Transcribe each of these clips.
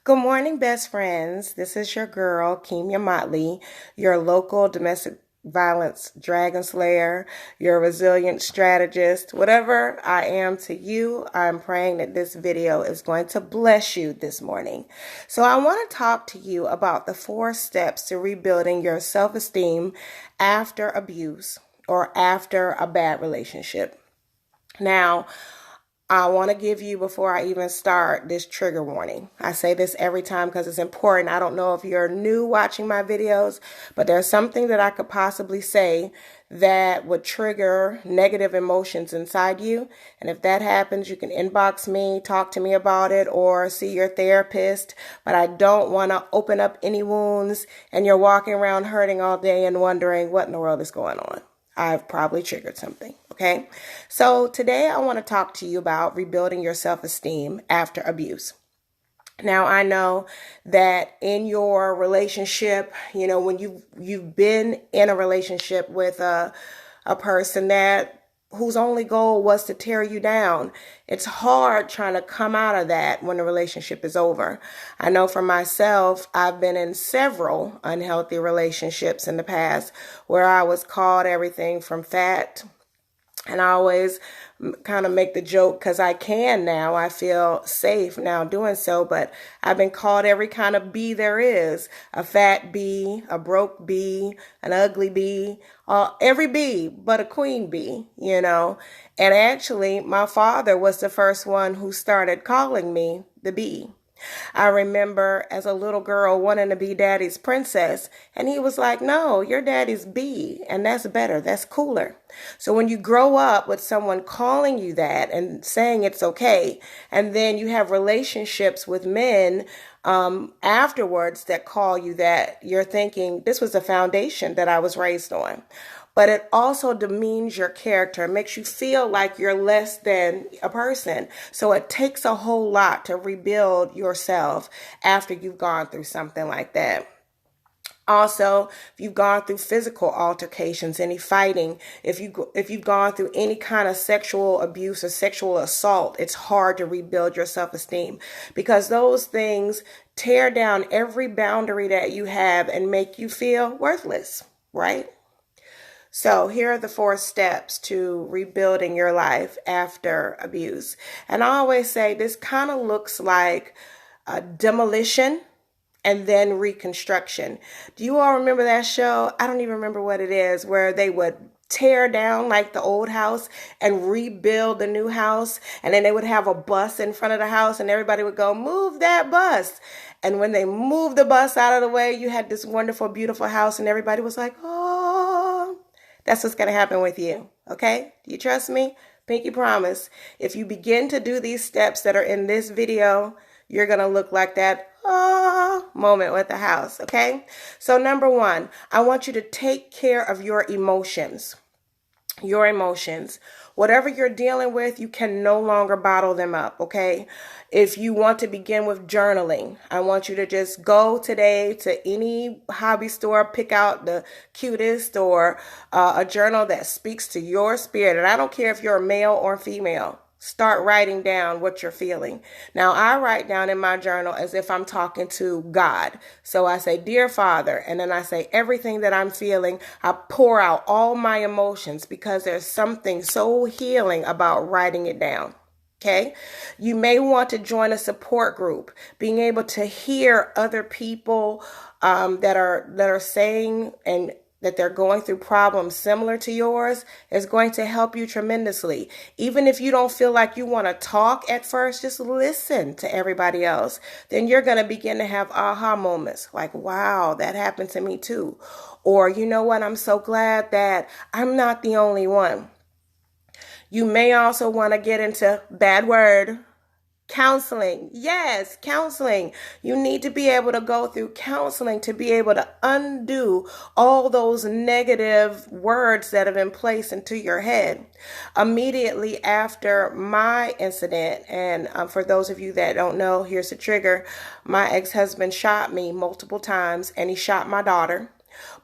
Good morning, best friends. This is your girl, Kimya Motley, your local domestic violence dragon slayer, your resilient strategist. Whatever I am to you, I'm praying that this video is going to bless you this morning. So I want to talk to you about the 4 steps to rebuilding your self-esteem after abuse or after a bad relationship. Now, I want to give you, before I even start, this trigger warning. I say this every time because it's important. I don't know if you're new watching my videos, but there's something that I could possibly say that would trigger negative emotions inside you. And if that happens, you can inbox me, talk to me about it, or see your therapist. But I don't want to open up any wounds and you're walking around hurting all day and wondering what in the world is going on. I've probably triggered something, okay? So today I want to talk to you about rebuilding your self-esteem after abuse. Now, I know that in your relationship, when you've been in a relationship with a person whose only goal was to tear you down, it's hard trying to come out of that when the relationship is over. I know for myself, I've been in several unhealthy relationships in the past where I was called everything from fat. And I always kind of make the joke because I can now. I feel safe now doing so, but I've been called every kind of bee there is. A fat bee, a broke bee, an ugly bee, every bee but a queen bee, And actually, my father was the first one who started calling me the bee. I remember as a little girl wanting to be daddy's princess, and he was like, no, you're daddy's bee, and that's better, that's cooler. So when you grow up with someone calling you that and saying it's okay, and then you have relationships with men afterwards that call you that, you're thinking, this was the foundation that I was raised on. But it also demeans your character, makes you feel like you're less than a person. So it takes a whole lot to rebuild yourself after you've gone through something like that. Also, if you've gone through physical altercations, any fighting, if you've gone through any kind of sexual abuse or sexual assault, it's hard to rebuild your self-esteem because those things tear down every boundary that you have and make you feel worthless, right? So here are the 4 steps to rebuilding your life after abuse. And I always say this kind of looks like a demolition and then reconstruction. Do you all remember that show? I don't even remember what it is, where they would tear down like the old house and rebuild the new house. And then they would have a bus in front of the house and everybody would go, move that bus. And when they moved the bus out of the way, you had this wonderful, beautiful house and everybody was like, oh. That's what's going to happen with you, okay? Do you trust me? Pinky promise. If you begin to do these steps that are in this video, you're going to look like that moment with the house, okay? So number 1, I want you to take care of your emotions. Your emotions. Whatever you're dealing with, you can no longer bottle them up, okay? If you want to begin with journaling, I want you to just go today to any hobby store, pick out the cutest or a journal that speaks to your spirit. And I don't care if you're a male or female. Start writing down what you're feeling. Now, I write down in my journal as if I'm talking to God. So I say, Dear Father, and then I say everything that I'm feeling. I pour out all my emotions because there's something so healing about writing it down. Okay, you may want to join a support group. Being able to hear other people that are saying and that they're going through problems similar to yours is going to help you tremendously. Even if you don't feel like you want to talk at first, just listen to everybody else. Then you're going to begin to have aha moments like, wow, that happened to me too. Or, you know what, I'm so glad that I'm not the only one. You may also want to get into counseling. Yes, counseling. You need to be able to go through counseling to be able to undo all those negative words that have been placed into your head. Immediately after my incident, and for those of you that don't know, here's the trigger. My ex-husband shot me multiple times and he shot my daughter.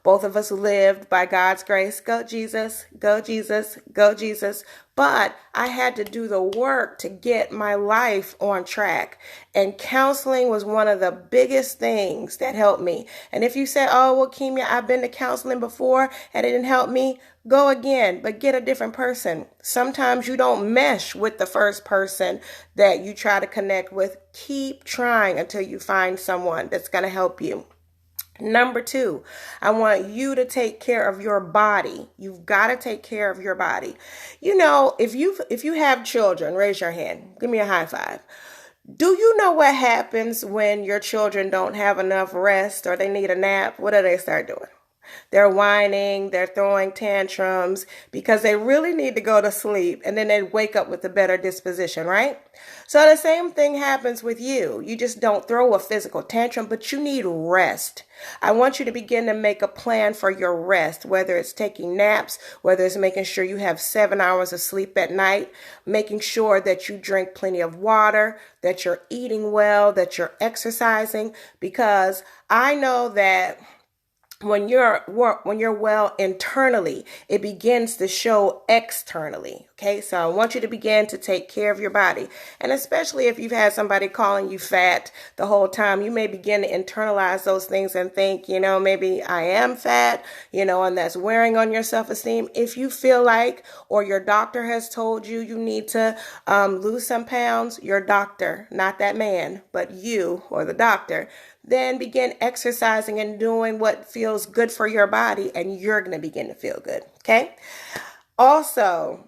Both of us lived by God's grace. Go Jesus, go Jesus, go Jesus. But I had to do the work to get my life on track. And counseling was one of the biggest things that helped me. And if you say, oh, well, Kimya, I've been to counseling before and it didn't help me, go again, but get a different person. Sometimes you don't mesh with the first person that you try to connect with. Keep trying until you find someone that's going to help you. Number 2, I want you to take care of your body. You've got to take care of your body. You know, if you have children, raise your hand. Give me a high five. Do you know what happens when your children don't have enough rest or they need a nap? What do they start doing? They're whining, they're throwing tantrums because they really need to go to sleep, and then they wake up with a better disposition, right? So the same thing happens with you. You just don't throw a physical tantrum, but you need rest. I want you to begin to make a plan for your rest, whether it's taking naps, whether it's making sure you have 7 hours of sleep at night, making sure that you drink plenty of water, that you're eating well, that you're exercising, because I know that when you're well internally, it begins to show externally. Okay, so I want you to begin to take care of your body. And especially if you've had somebody calling you fat the whole time, you may begin to internalize those things and think, maybe I am fat, and that's wearing on your self-esteem. If you feel like, or your doctor has told you you need to lose some pounds, your doctor, not that man, but you or the doctor, then begin exercising and doing what feels good for your body, and you're going to begin to feel good. Okay. Also,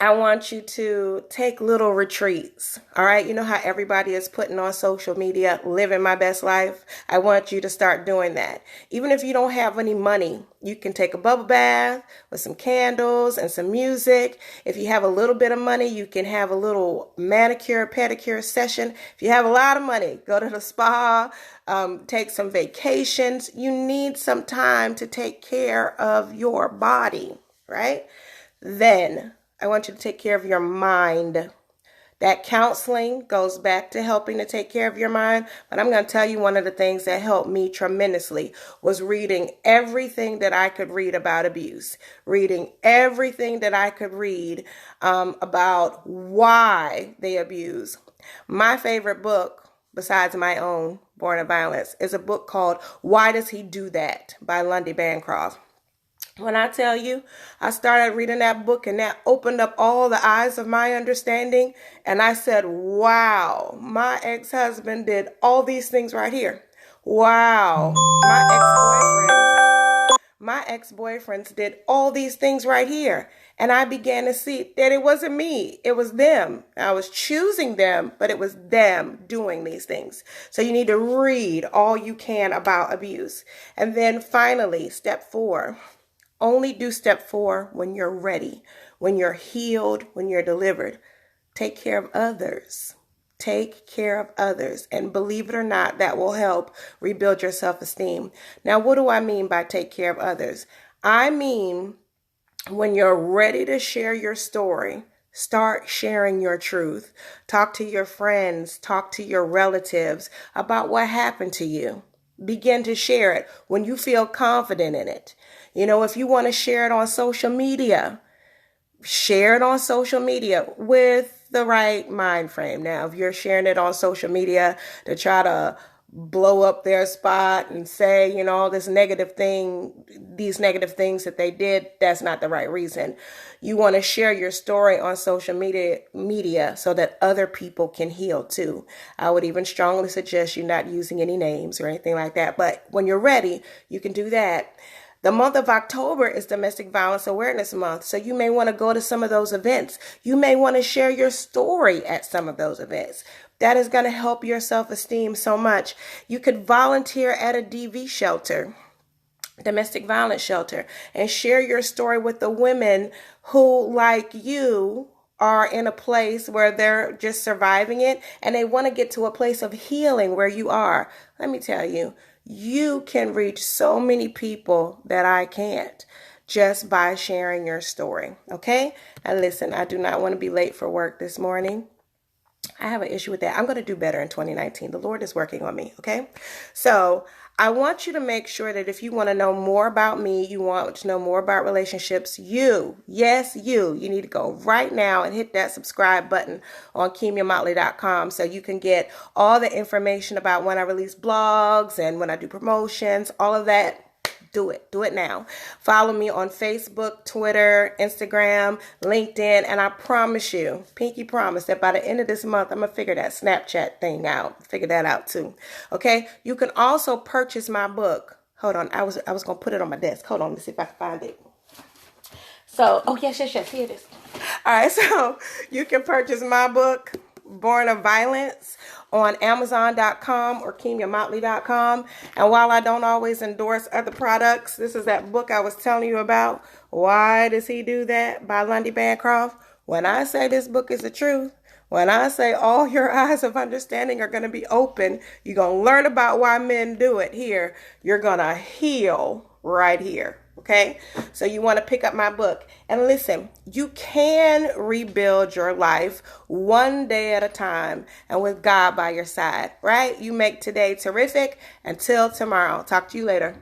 I want you to take little retreats. All right. You know how everybody is putting on social media, living my best life. I want you to start doing that. Even if you don't have any money, you can take a bubble bath with some candles and some music. If you have a little bit of money, you can have a little manicure, pedicure session. If you have a lot of money, go to the spa, take some vacations. You need some time to take care of your body, right? Then I want you to take care of your mind. That counseling goes back to helping to take care of your mind. But I'm going to tell you, one of the things that helped me tremendously was reading everything that I could read about abuse, reading everything that I could read about why they abuse. My favorite book, besides my own, Born of Violence, is a book called Why Does He Do That by Lundy Bancroft. When I tell you, I started reading that book and that opened up all the eyes of my understanding. And I said, wow, my ex-husband did all these things right here. Wow, my ex-boyfriends did all these things right here. And I began to see that it wasn't me, it was them. I was choosing them, but it was them doing these things. So you need to read all you can about abuse. And then finally, step 4. Only do step 4 when you're ready, when you're healed, when you're delivered. Take care of others. Take care of others. And believe it or not, that will help rebuild your self-esteem. Now, what do I mean by take care of others? I mean, when you're ready to share your story, start sharing your truth. Talk to your friends, talk to your relatives about what happened to you. Begin to share it when you feel confident in it. If you want to share it on social media, share it on social media with the right mind frame. Now, if you're sharing it on social media to try to blow up their spot and say, all these negative things that they did, that's not the right reason. You want to share your story on social media so that other people can heal too. I would even strongly suggest you not using any names or anything like that. But when you're ready, you can do that. The month of October is Domestic Violence Awareness Month, so you may want to go to some of those events. You may want to share your story at some of those events. That is going to help your self-esteem so much. You could volunteer at a DV shelter, domestic violence shelter, and share your story with the women who, like you, are in a place where they're just surviving it and they want to get to a place of healing where you are. Let me tell you, you can reach so many people that I can't just by sharing your story. Okay? Now listen, I do not want to be late for work this morning. I have an issue with that. I'm going to do better in 2019. The Lord is working on me, okay? So I want you to make sure that if you want to know more about me, you want to know more about relationships, you need to go right now and hit that subscribe button on KimyaMotley.com so you can get all the information about when I release blogs and when I do promotions, all of that. Do it now. Follow me on Facebook, Twitter, Instagram, LinkedIn, and I promise you, pinky promise, that by the end of this month, I'm going to figure that Snapchat thing out. Figure that out too. Okay? You can also purchase my book. Hold on. I was going to put it on my desk. Hold on. Let me see if I can find it. So, yes. Here it is. All right. So, you can purchase my book, Born of Violence, on Amazon.com or KimyaMotley.com. And while I don't always endorse other products, this is that book I was telling you about, Why Does He Do That? By Lundy Bancroft. When I say this book is the truth, when I say all your eyes of understanding are going to be open, you're going to learn about why men do it here. You're going to heal right here. Okay, so you want to pick up my book. And listen, you can rebuild your life one day at a time and with God by your side, right? You make today terrific. Until tomorrow. Talk to you later.